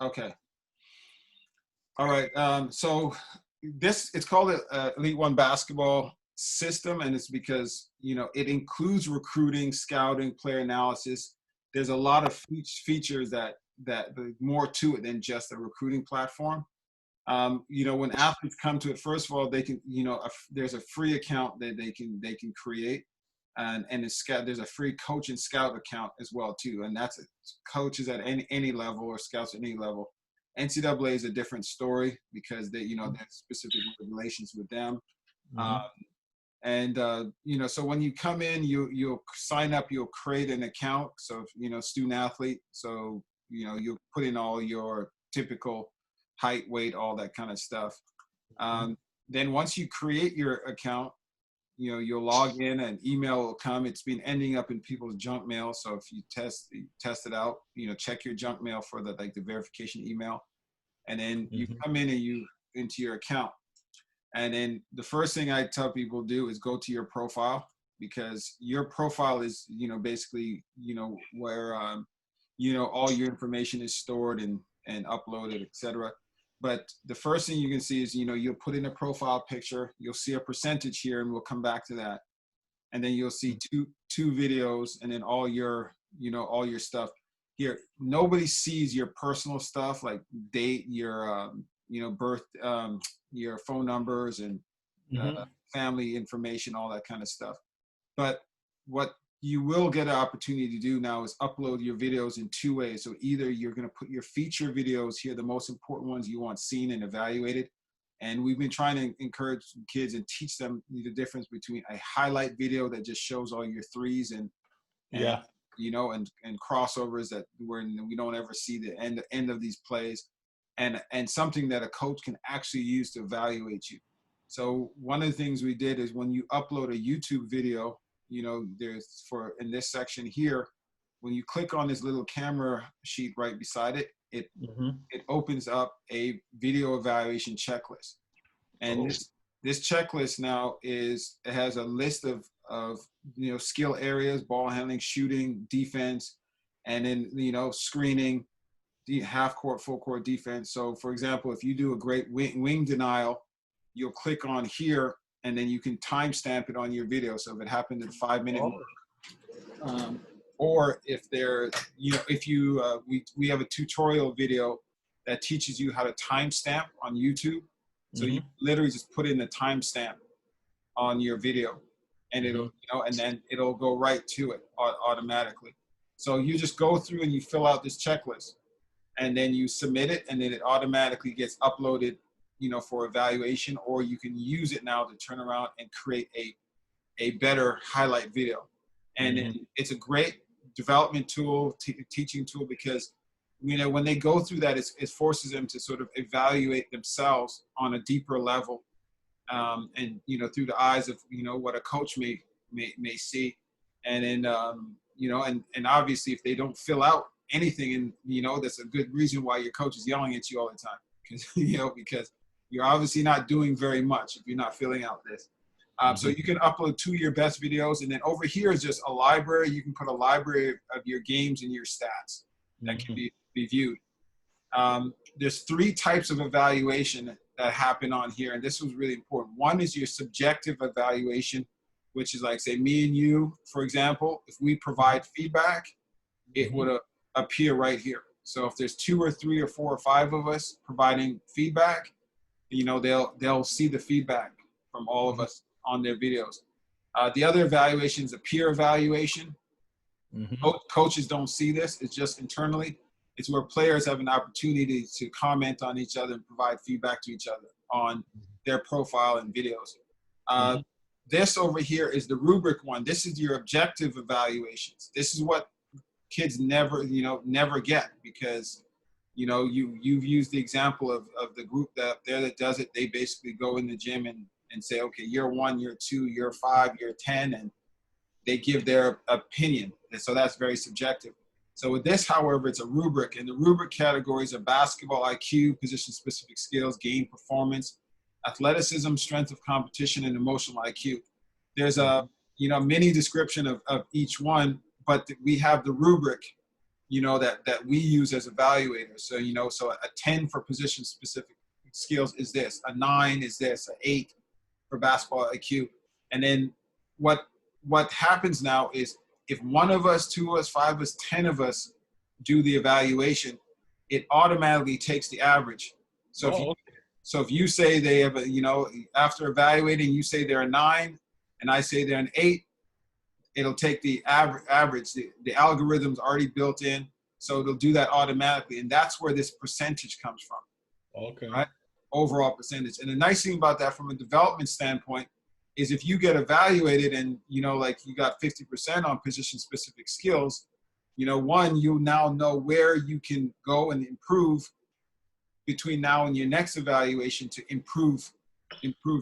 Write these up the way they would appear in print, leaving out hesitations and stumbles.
Okay. All right. So it's called a Elite One basketball system, and it's because it includes recruiting, scouting, player analysis. There's a lot of features that more to it than just a recruiting platform. When athletes come to it, first of all, they can there's a free account that they can create, and there's a free coach and scout account as well too, and that's coaches at any level or scouts at any level. NCAA is a different story because they there's specific regulations with them. Mm-hmm. So when you come in, you'll sign up, you'll create an account. So student athlete, so you'll put in all your typical height, weight, all that kind of stuff. Then once you create your account, you'll log in, and email will come. It's been ending up in people's junk mail, so if you test it out, check your junk mail for the verification email, and then you come in and you into your account. And then the first thing I tell people do is go to your profile, because your profile is basically where all your information is stored and uploaded, etc. But the first thing you can see is you'll put in a profile picture. You'll see a percentage here, and we'll come back to that. And then you'll see two videos, and then all your stuff here. Nobody sees your personal stuff like date, your birth, your phone numbers, and family information, all that kind of stuff. But what you will get an opportunity to do now is upload your videos in two ways. So either you're going to put your feature videos here, the most important ones you want seen and evaluated. And we've been trying to encourage kids and teach them the difference between a highlight video that just shows all your threes and crossovers that we don't ever see the end of these plays, and something that a coach can actually use to evaluate you. So one of the things we did is when you upload a YouTube video, there's in this section here, when you click on this little camera sheet right beside it, it opens up a video evaluation checklist. And this checklist now it has a list of skill areas: ball handling, shooting, defense, and then screening, half court, full court defense. So for example, if you do a great wing denial, you'll click on here, and then you can timestamp it on your video. So if it happened in 5 minutes, or if we have a tutorial video that teaches you how to timestamp on YouTube. So you literally just put in the timestamp on your video, and it'll and then it'll go right to it automatically. So you just go through and you fill out this checklist, and then you submit it, and then it automatically gets uploaded for evaluation, or you can use it now to turn around and create a better highlight video. And it's a great development tool, teaching tool, because when they go through that, it forces them to sort of evaluate themselves on a deeper level, and through the eyes of what a coach may see. And then and obviously if they don't fill out anything, and that's a good reason why your coach is yelling at you all the time, because you're obviously not doing very much if you're not filling out this. So you can upload 2 of your best videos, and then over here is just a library. You can put a library of your games and your stats that can be viewed. There's 3 types of evaluation that happen on here, and this was really important. One is your subjective evaluation, which is like, say, me and you, for example, if we provide feedback, it would appear right here. So if there's 2 or 3 or 4 or 5 of us providing feedback, they'll see the feedback from all of us on their videos. The other evaluation is a peer evaluation. Coaches don't see this. It's just internally. It's where players have an opportunity to comment on each other and provide feedback to each other on their profile and videos. This over here is the rubric one. This is your objective evaluations. This is what kids never get, because you've used the example of the group that does it. They basically go in the gym and say, okay, year 1, year 2, year 5, year 10, and they give their opinion. And so that's very subjective. So with this, however, it's a rubric, and the rubric categories are basketball IQ, position-specific skills, game performance, athleticism, strength of competition, and emotional IQ. There's a mini description of each one, but we have the rubric you know, that we use as evaluators. So, you know, so a 10 for position specific skills is this, a 9 is this, an 8 for basketball IQ. And then what happens now is if one of us, two of us, 5 of us, 10 of us do the evaluation, it automatically takes the average. So if you say they have a, you know, after evaluating, you say they're a 9 and I say they're an 8, it'll take the average. The algorithm's already built in, so it'll do that automatically. And that's where this percentage comes from. Okay. Right? Overall percentage. And the nice thing about that from a development standpoint is if you get evaluated and, you know, like you got 50% on position specific skills, you know, one, you now know where you can go and improve between now and your next evaluation to improve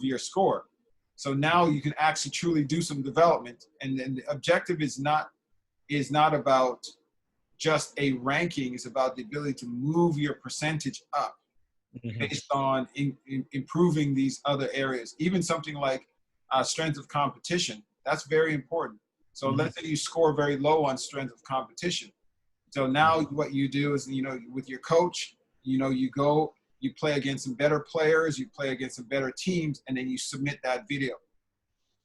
your score. So now you can actually truly do some development. And then the objective is not about just a ranking, it's about the ability to move your percentage up based on improving these other areas. Even something like strength of competition, that's very important. So let's say you score very low on strength of competition. So now what you do is, you know, with your coach, you know, you go, you play against some better players, you play against some better teams, and then you submit that video.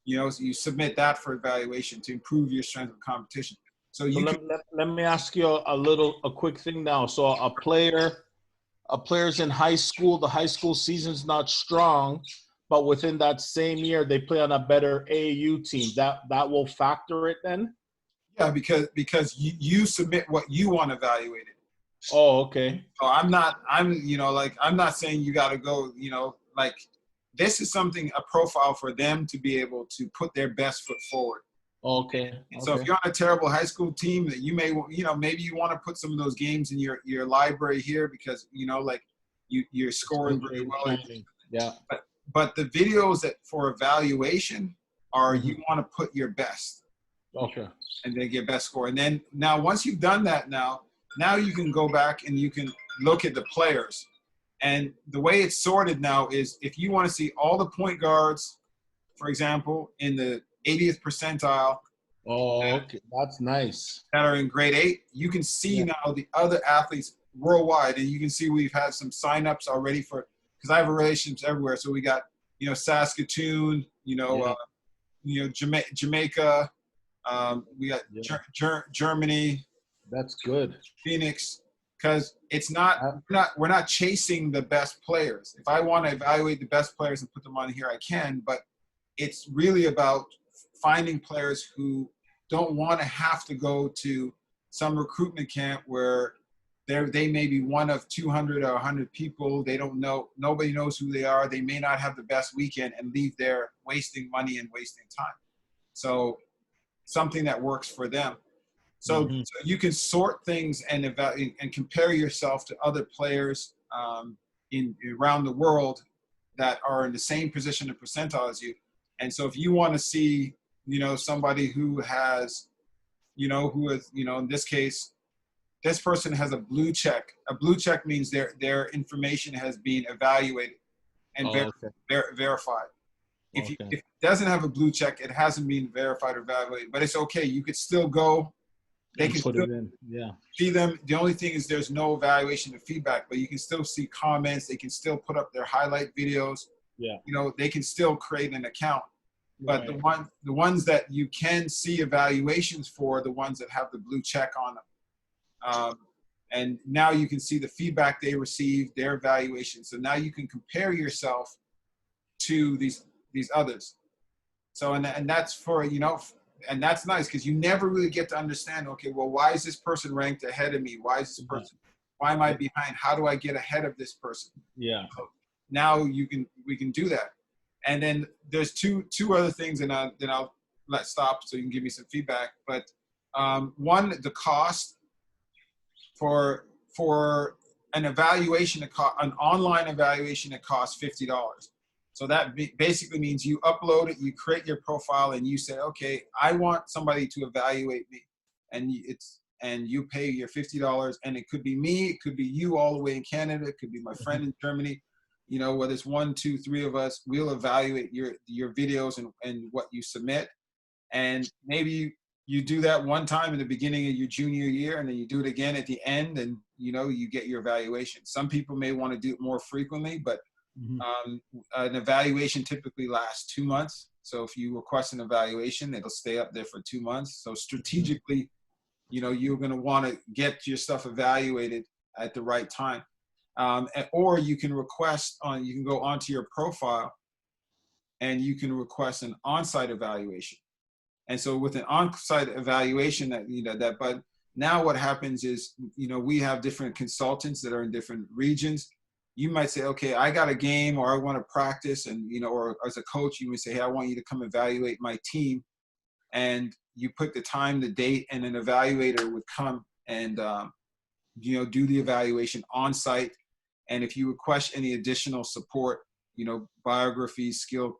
You know, so you submit that for evaluation to improve your strength of competition. So you let me ask you a quick thing now. So a player's in high school, the high school season's not strong, but within that same year they play on a better AAU team. That will factor it then? Yeah, because you submit what you want evaluated. Oh, okay. So I'm not saying you got to go, you know, like this is a profile for them to be able to put their best foot forward. Okay. And so if you're on a terrible high school team that you may, you know, maybe you want to put some of those games in your library here because, you know, like you're scoring very well. Yeah. But the videos that for evaluation are you want to put your best. Okay. And then get best score. And then now once you've done that now you can go back and you can look at the players. And the way it's sorted now is if you want to see all the point guards, for example, in the 80th percentile. Oh, okay. That's nice. That are in grade 8, you can see now the other athletes worldwide. And you can see we've had some signups already for, because I have relationships everywhere. So we got, you know, Saskatoon, you know, Jamaica, we got Germany. That's good. Phoenix, because it's we're not chasing the best players. If I want to evaluate the best players and put them on here, I can, but it's really about finding players who don't want to have to go to some recruitment camp where they may be one of 200 or 100 people. They don't know, nobody knows who they are. They may not have the best weekend and leave there wasting money and wasting time. So something that works for them. So you can sort things and evaluate and compare yourself to other players around the world that are in the same position and percentile as you. And so if you want to see, you know, somebody who has, you know, in this case, this person has a blue check. A blue check means their information has been evaluated and verified. If it doesn't have a blue check, it hasn't been verified or evaluated, but it's okay. You could still go. They can put still it in. Yeah. see them. The only thing is there's no evaluation of feedback, but you can still see comments. They can still put up their highlight videos. Yeah. You know, they can still create an account. But the ones that you can see evaluations for are the ones that have the blue check on them. And now you can see the feedback they received, their evaluation. So now you can compare yourself to these others. So, and that's for, you know, and that's nice because you never really get to understand, okay, well, why is this person ranked ahead of me? Why is this person, why am I behind? How do I get ahead of this person? Yeah. So now we can do that. And then there's two other things, and then I'll let stop so you can give me some feedback. But one, the cost for an evaluation, an online evaluation, it costs $50. So that basically means you upload it, you create your profile, and you say, okay, I want somebody to evaluate me, and you pay your $50, and it could be me, it could be you all the way in Canada, it could be my friend in Germany. You know, whether it's 1, 2, 3 of us, we'll evaluate your videos and what you submit. And maybe you do that one time in the beginning of your junior year, and then you do it again at the end, and you get your evaluation. Some people may want to do it more frequently, but an evaluation typically lasts 2 months. So if you request an evaluation, it'll stay up there for 2 months. So strategically, you're going to want to get your stuff evaluated at the right time. Or you can you can go onto your profile and you can request an on-site evaluation. And so with an on-site evaluation but now what happens is, we have different consultants that are in different regions. You might say, okay, I got a game or I want to practice, and, or as a coach, you would say, hey, I want you to come evaluate my team. And you put the time, the date, and an evaluator would come and, do the evaluation on site. And if you request any additional support, biography, skill,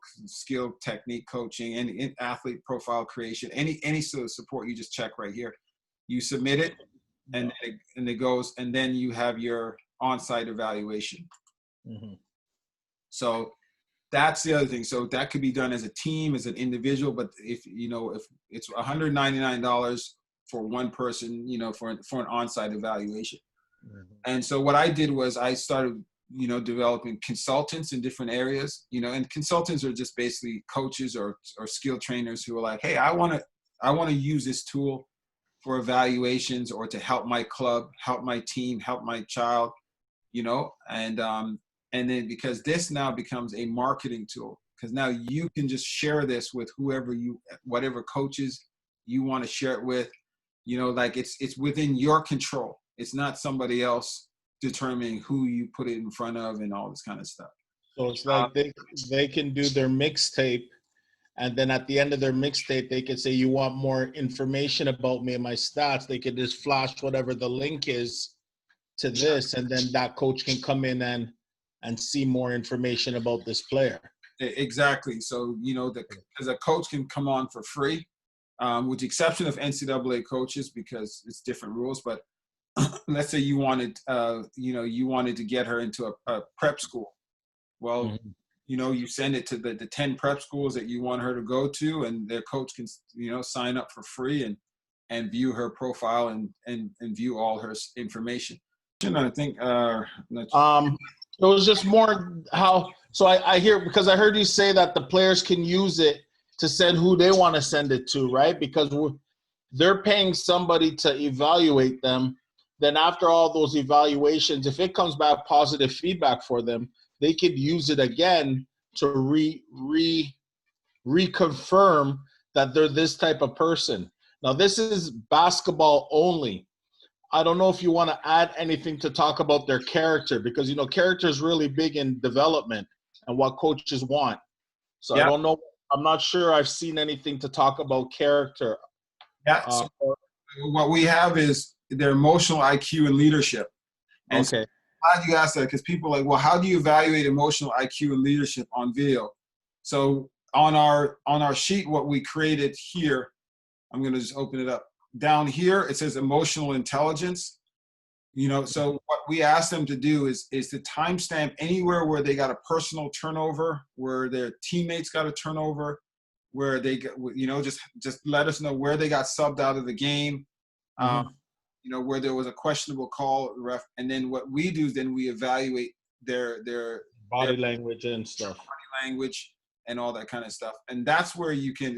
technique coaching, and athlete profile creation, any sort of support, you just check right here. You submit it, and it goes, and then you have your on-site evaluation. So that's the other thing. So that could be done as a team, as an individual, but if it's $199 for one person, for an on-site evaluation. And so what I did was I started, developing consultants in different areas, and consultants are just basically coaches or skill trainers who are like, hey, I want to use this tool for evaluations or to help my club, help my team, help my child, and then because this now becomes a marketing tool, because now you can just share this with whatever coaches you want to share it with, like it's within your control. It's not somebody else determining who you put it in front of and all this kind of stuff. So it's like they can do their mixtape, and then at the end of their mixtape, they can say, you want more information about me and my stats. They could just flash whatever the link is to this, and then that coach can come in and see more information about this player. Exactly. So, because a coach can come on for free, with the exception of NCAA coaches, because it's different rules. But let's say you wanted to get her into a prep school. Well, you send it to the 10 prep schools that you want her to go to, and their coach can, sign up for free and view her profile and view all her information. I think it was just more so I hear, because I heard you say that the players can use it to send who they want to send it to, right? Because they're paying somebody to evaluate them. Then after all those evaluations, if it comes back positive feedback for them, they could use it again to reconfirm that they're this type of person. Now, this is basketball only. I don't know if you want to add anything to talk about their character, because, character is really big in development and what coaches want. So I don't know. I'm not sure I've seen anything to talk about character. Yeah. So what we have is their emotional IQ and leadership. And okay. So glad you asked that, because people are like, well, how do you evaluate emotional IQ and leadership on video? So on our sheet, what we created here, I'm going to just open it up. Down here, it says emotional intelligence. So what we asked them to do is to timestamp anywhere where they got a personal turnover, where their teammates got a turnover, where they get, just let us know where they got subbed out of the game, where there was a questionable call, ref. And then what we do is then we evaluate their body language and stuff. Body language and all that kind of stuff. And that's where you can,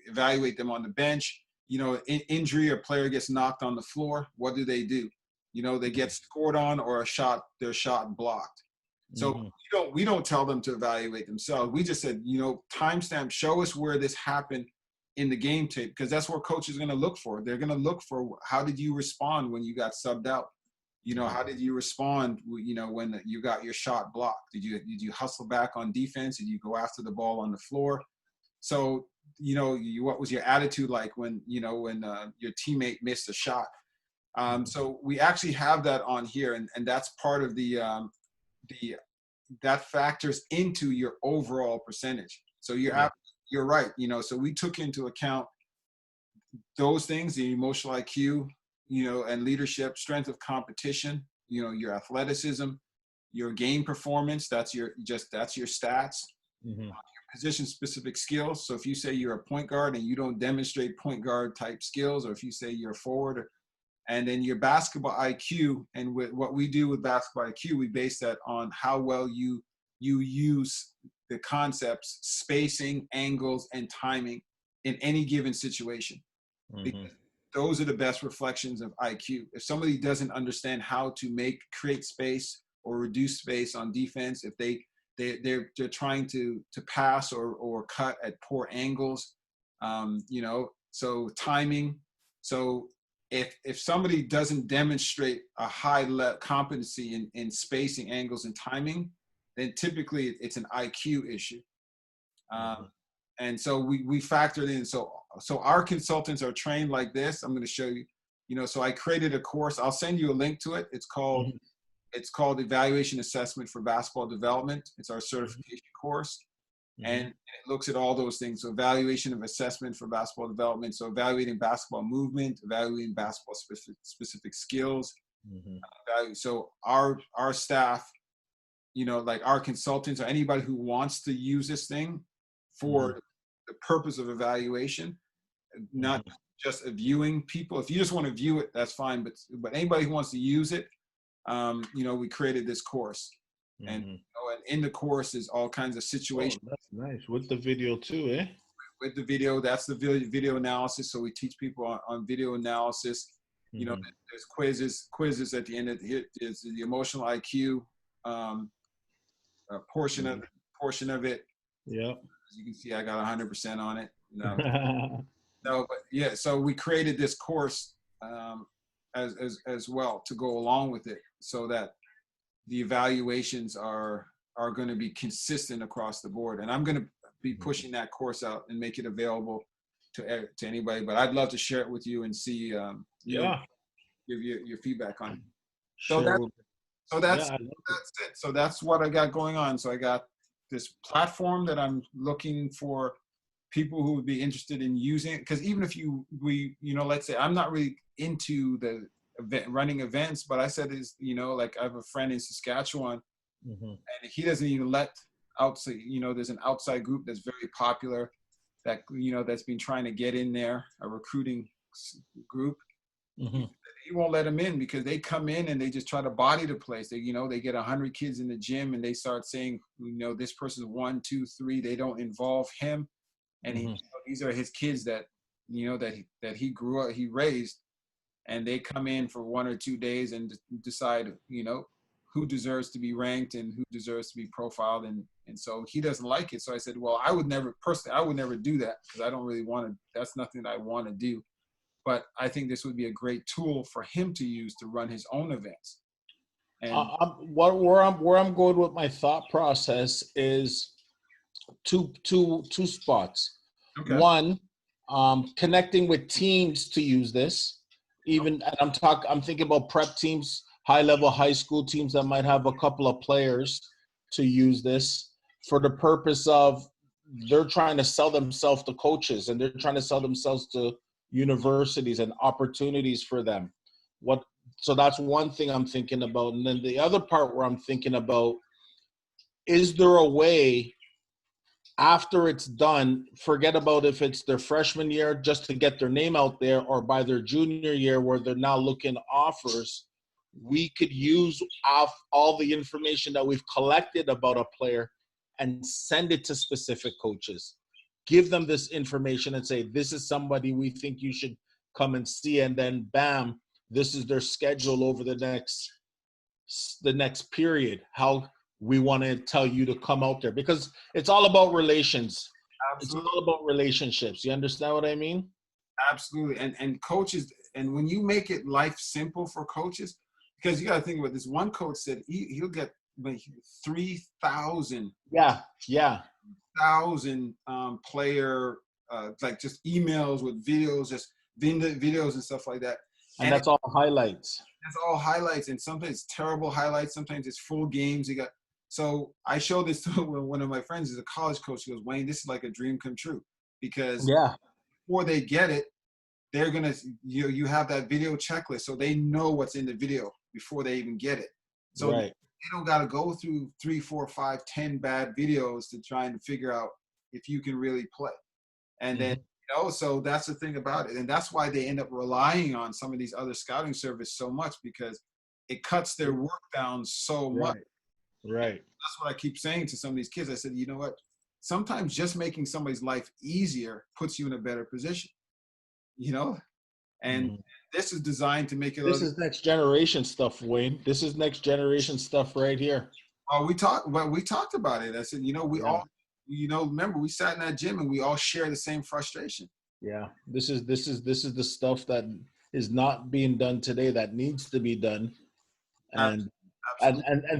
evaluate them on the bench. Injury, a player gets knocked on the floor. What do? They get scored on, or their shot blocked. So we don't tell them to evaluate themselves. We just said, timestamp, show us where this happened in the game tape, because that's what coach is going to look for. They're going to look for, how did you respond when you got subbed out? How did you respond, when you got your shot blocked? Did you hustle back on defense? Did you go after the ball on the floor? So, what was your attitude like when your teammate missed a shot? So we actually have that on here, and that's part of that factors into your overall percentage. So you're right. So we took into account those things, the emotional IQ, and leadership, strength of competition, your athleticism, your game performance. That's your stats, your position specific skills. So if you say you're a point guard and you don't demonstrate point guard type skills, or if you say you're a forward, and then your basketball IQ, and with what we do with basketball IQ, we base that on how well you use the concepts, spacing, angles, and timing in any given situation. Because those are the best reflections of IQ. If somebody doesn't understand how to create space or reduce space on defense, if they're trying to pass or cut at poor angles, you know, so timing. So if somebody doesn't demonstrate a high competency in spacing, angles, and timing, then typically it's an IQ issue. And so we factored in. So our consultants are trained like this. I'm going to show you. You know, so I created a course. I'll send you a link to it. It's called Evaluation Assessment for Basketball Development. It's our certification course. And it looks at all those things. So evaluation of assessment for basketball development. So evaluating basketball movement, evaluating basketball specific skills. So our staff, you know, like our consultants or anybody who wants to use this thing for the purpose of evaluation, not just viewing people. If you just want to view it, that's fine. But anybody who wants to use it, you know, we created this course. And, you know, and in the course is all kinds of situations. Oh, that's nice. With the video too, eh? With the video, that's the video analysis. So we teach people on video analysis. You know, there's quizzes at the end of there's the emotional IQ portion of it. Yeah. As you can see, I got 100% on it. No, but yeah. So we created this course as well to go along with it, so that the evaluations are going to be consistent across the board. And I'm going to be pushing that course out and make it available to anybody. But I'd love to share it with you and see, you know, give you your feedback on it. So that's it. So that's what I got going on. So I got this platform that I'm looking for people who would be interested in using it. Because even if you know, let's say I'm not really into the running events, but I said is, you know, like I have a friend in Saskatchewan, and he doesn't even let outside, you know, there's an outside group that's very popular that, you know, that's been trying to get in there, a recruiting group. He won't let them in because they come in and they just try to body the place. They, you know, they get 100 kids in the gym and they start saying, you know, this person's 1, 2, 3. They don't involve him, and he, you know, these are his kids that, you know, that he grew up, he raised, and they come in for 1 or 2 days and decide, you know, who deserves to be ranked and who deserves to be profiled, and so he doesn't like it. So I said, well, I would never do that because I don't really want to. That's nothing that I want to do. But I think this would be a great tool for him to use to run his own events. And where I'm going with my thought process is two spots. Okay. One, connecting with teams to use this. Even and I'm thinking about prep teams, high level high school teams that might have a couple of players to use this for the purpose of they're trying to sell themselves to coaches and they're trying to sell themselves to universities and opportunities for them. So that's one thing I'm thinking about. And then the other part where I'm thinking about, is there a way after it's done, forget about if it's their freshman year just to get their name out there, or by their junior year where they're now looking offers, we could use off all the information that we've collected about a player and send it to specific coaches. Give them this information and say, this is somebody we think you should come and see. And then bam, this is their schedule over the next period. How we want to tell you to come out there, because it's all about relations. Absolutely. It's all about relationships. You understand what I mean? Absolutely. And coaches, and when you make it life simple for coaches, because you got to think about this. One coach said he'll get 3,000. Yeah. 1,000 player like just emails with videos, just videos and stuff like that. And that's all highlights. That's all highlights, and sometimes it's terrible highlights. Sometimes it's full games. So I showed this to one of my friends, who's a college coach. He goes, Wayne, this is like a dream come true, because before they get it, they're gonna you have that video checklist, so they know what's in the video before they even get it. So they don't got to go through 3, 4, 5, 10 bad videos to try and figure out if you can really play. And then, so that's the thing about it. And that's why they end up relying on some of these other scouting services so much, because it cuts their work down so much. Right. That's what I keep saying to some of these kids. I said, you know what? Sometimes just making somebody's life easier puts you in a better position, And this is designed to make it. This is next generation stuff, Wayne. This is next generation stuff right here. We talked about it. I said, we all, remember we sat in that gym and we all share the same frustration. Yeah, this is the stuff that is not being done today that needs to be done. And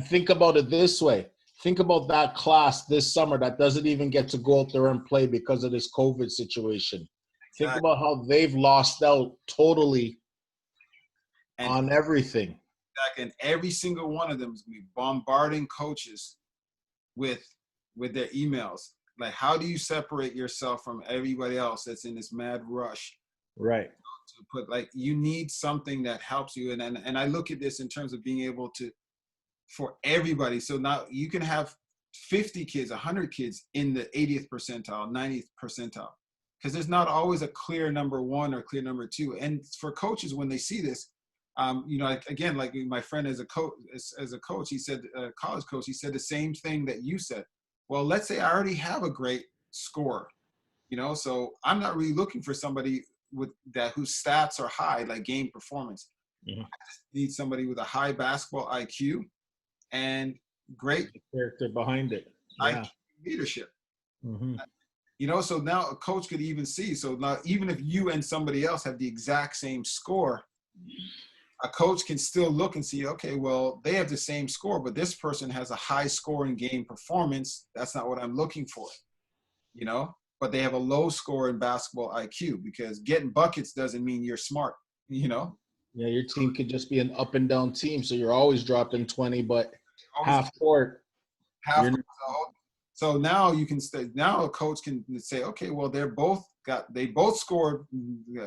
think about it this way. Think about that class this summer that doesn't even get to go out there and play because of this COVID situation. Exactly. Think about how they've lost out totally on everything. And every single one of them is going to be bombarding coaches with their emails. Like, how do you separate yourself from everybody else that's in this mad rush? Right. To put, like, you need something that helps you. And I look at this in terms of being able to, for everybody. So now you can have 50 kids, 100 kids in the 80th percentile, 90th percentile, because there's not always a clear number one or clear number two. And for coaches, when they see this, again, like my friend as a coach, he said, college coach, he said the same thing that you said. Well, let's say I already have a great score, so I'm not really looking for somebody with that whose stats are high, like game performance. I just need somebody with a high basketball IQ and great character behind it. IQ leadership. So now a coach could even see. So now, even if you and somebody else have the exact same score, a coach can still look and see, okay, well, they have the same score, but this person has a high score in game performance. That's not what I'm looking for, but they have a low score in basketball IQ, because getting buckets doesn't mean you're smart, Yeah, your team could just be an up and down team. So you're always dropping 20, but half court. So now you can stay. Now a coach can say, okay, well, they both scored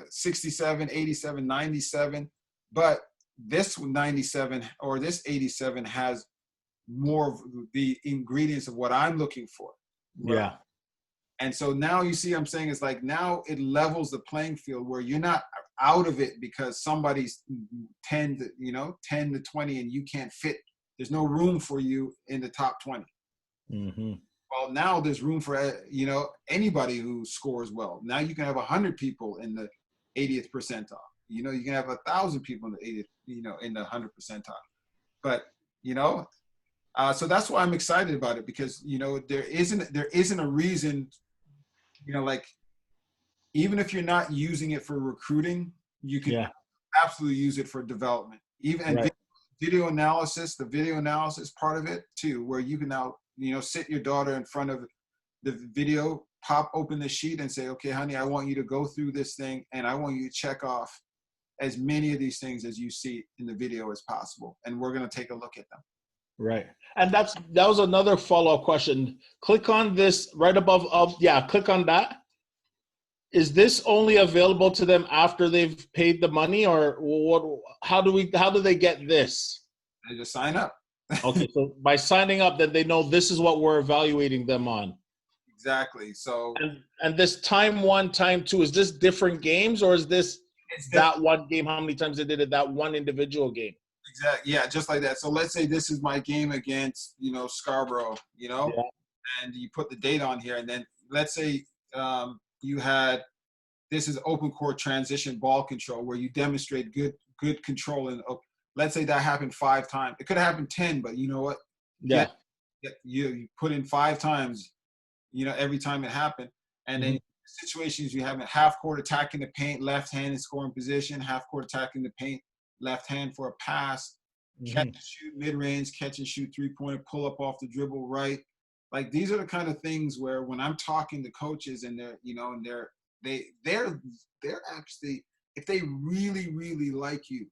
67, 87, 97. But this 97 or this 87 has more of the ingredients of what I'm looking for. Right? Yeah. And so now you see, I'm saying, it's like now it levels the playing field where you're not out of it because somebody's 10 to 20 and you can't fit. There's no room for you in the top 20. Well, now there's room for, anybody who scores well. Now you can have 100 people in the 80th percentile. You can have 1,000 people in the 80th, in the 100 percentile. But, so that's why I'm excited about it, because, there isn't a reason, like, even if you're not using it for recruiting, you can absolutely use it for development. Even video analysis, the video analysis part of it too, where you can now, sit your daughter in front of the video, pop open the sheet and say, okay, honey, I want you to go through this thing and I want you to check off as many of these things as you see in the video as possible. And we're going to take a look at them. Right. And that was another follow-up question. Click on this right above. Click on that. Is this only available to them after they've paid the money, or what? How do they get this? They just sign up. Okay, so by signing up, then they know this is what we're evaluating them on. Exactly. So and this time 1, time 2, is this different games, or is this that one game? How many times they did it? That one individual game. Exactly. Yeah, just like that. So let's say this is my game against, Scarborough, and you put the date on here, and then let's say you had, this is open court transition ball control, where you demonstrate good control. And let's say that happened 5 times. It could have happened 10, but you know what? Yeah. You put in 5 times, every time it happened. And then situations you have a half court attacking the paint, left hand in scoring position, half court attacking the paint, left hand for a pass, catch and shoot mid-range, catch and shoot 3-pointer, pull up off the dribble right. Like, these are the kind of things where when I'm talking to coaches and they're actually, if they really, really like you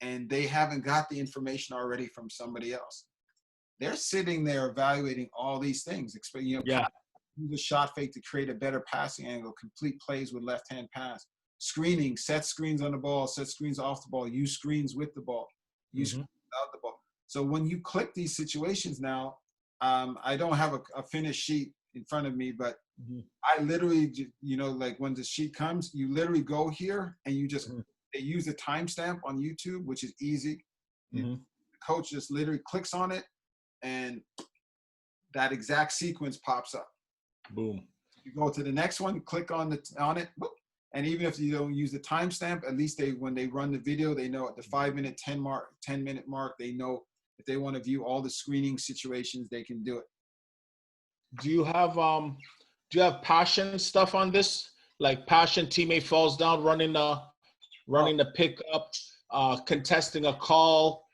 and they haven't got the information already from somebody else, they're sitting there evaluating all these things. Use a shot fake to create a better passing angle, complete plays with left-hand pass, screening, set screens on the ball, set screens off the ball, use screens with the ball, use screens without the ball. So when you click these situations now, I don't have a finished sheet in front of me, but Mhm. I literally, like when the sheet comes, you literally go here and you just, Mhm. they use a timestamp on YouTube, which is easy. Mhm. The coach just literally clicks on it and that exact sequence pops up. Boom. You go to the next one, click on it, whoop, and even if you don't use the timestamp, at least when they run the video, they know at the 5-minute, 10-minute mark, they know if they want to view all the screening situations, they can do it. Do you have passion stuff on this? Like passion, teammate falls down, running the pickup, contesting a call,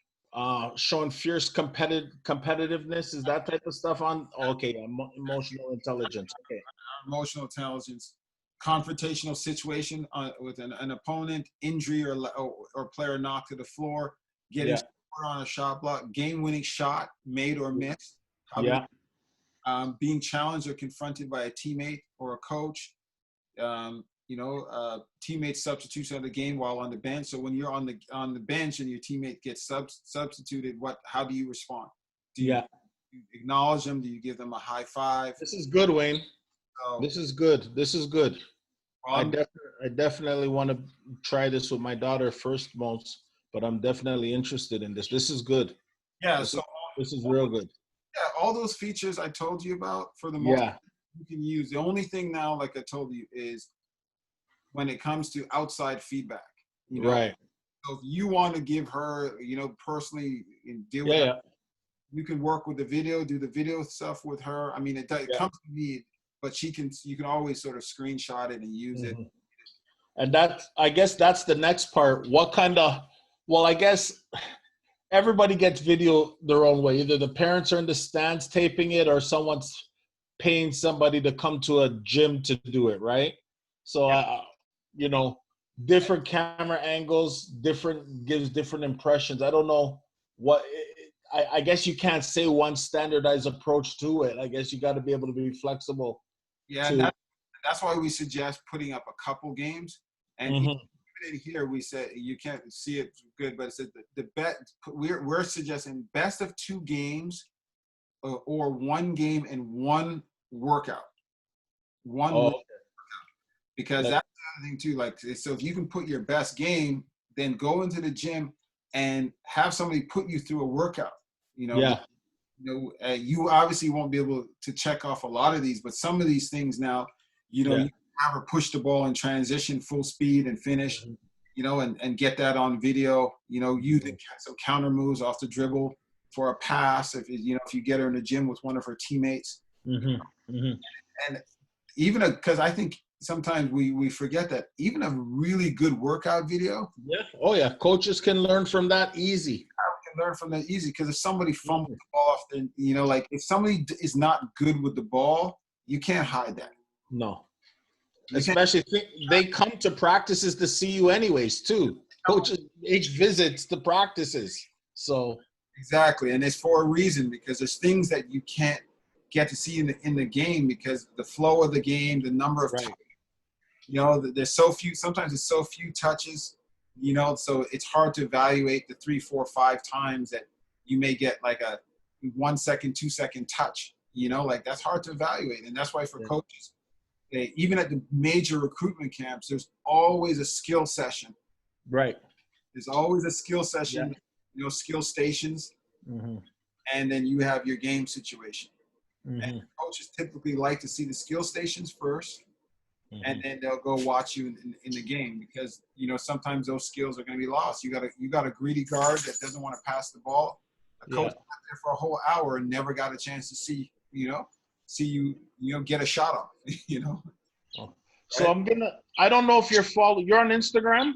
showing fierce competitiveness. Is that type of stuff on? Okay, emotional intelligence. Okay. Emotional intelligence, confrontational situation with an opponent, injury or player knocked to the floor, getting Yeah. scored on a shot block, game-winning shot made or missed, Yeah. being challenged or confronted by a teammate or a coach, teammate substitution of the game while on the bench. So when you're on the bench and your teammate gets substituted, how do you respond? Do you acknowledge them? Do you give them a high five? This is good, Wayne. So, This is good. This is good. well, I definitely want to try this with my daughter first most, but I'm definitely interested in this. This is good. yeah. This So is real good. yeah, all those features I told you about, for the most Yeah. part, you can use. The only thing now, like I told you, is when it comes to outside feedback. Right. So if you want to give her, personally deal with Yeah. her, Yeah. you can work with the video, do the video stuff with her. I mean, it Yeah. comes to me, but you can always sort of screenshot it and use it. Mhm. And I guess that's the next part. Well, I guess everybody gets video their own way. Either the parents are in the stands taping it or someone's paying somebody to come to a gym to do it, right? So, different camera angles, gives different impressions. I don't know what, I guess you can't say one standardized approach to it. I guess you got to be able to be flexible Yeah, and to. that's why we suggest putting up a couple games. And Mhm. even in here, we said you can't see it good, but it said the bet. We're suggesting best of 2 games, or 1 game and 1 workout. Oh, Because like, that's the other thing too. Like, so if you can put your best game, then go into the gym and have somebody put you through a workout. yeah, You obviously won't be able to check off a lot of these, but some of these things now, yeah. you have her push the ball in transition, full speed, and finish. Mhm. And get that on video. Use Mhm. some counter moves off the dribble for a pass. If if you get her in the gym with one of her teammates, Mhm. Mhm. and even because I think sometimes we forget that even a really good workout video Yeah. Oh yeah. Coaches can learn from that easy. can learn from that easy. Because if somebody fumbles Mhm. the ball off, then like if somebody is not good with the ball, you can't hide that. No. You can't. Especially they come to practices to see you anyways too. Coaches each visits the practices. So Exactly, and it's for a reason, because there's things that you can't get to see in the game, because the flow of the game, the number of right. there's so few. Sometimes it's so few touches, so it's hard to evaluate the 3, 4, 5 times that you may get like a 1 second, 2 second touch. Like that's hard to evaluate, and that's why for Yeah. coaches, even at the major recruitment camps, there's always a skill session. Right. There's always a skill Yeah. session, skill stations, Mm-hmm. and then you have your game situation. And Mm-hmm. coaches typically like to see the skill stations first, and Mm-hmm. then they'll go watch you in the game, because sometimes those skills are going to be lost. You got a greedy guard that doesn't want to pass the ball. A coach Yeah. sat there for a whole hour and never got a chance to see you get a shot off. Oh. So Right? I don't know if you're on Instagram.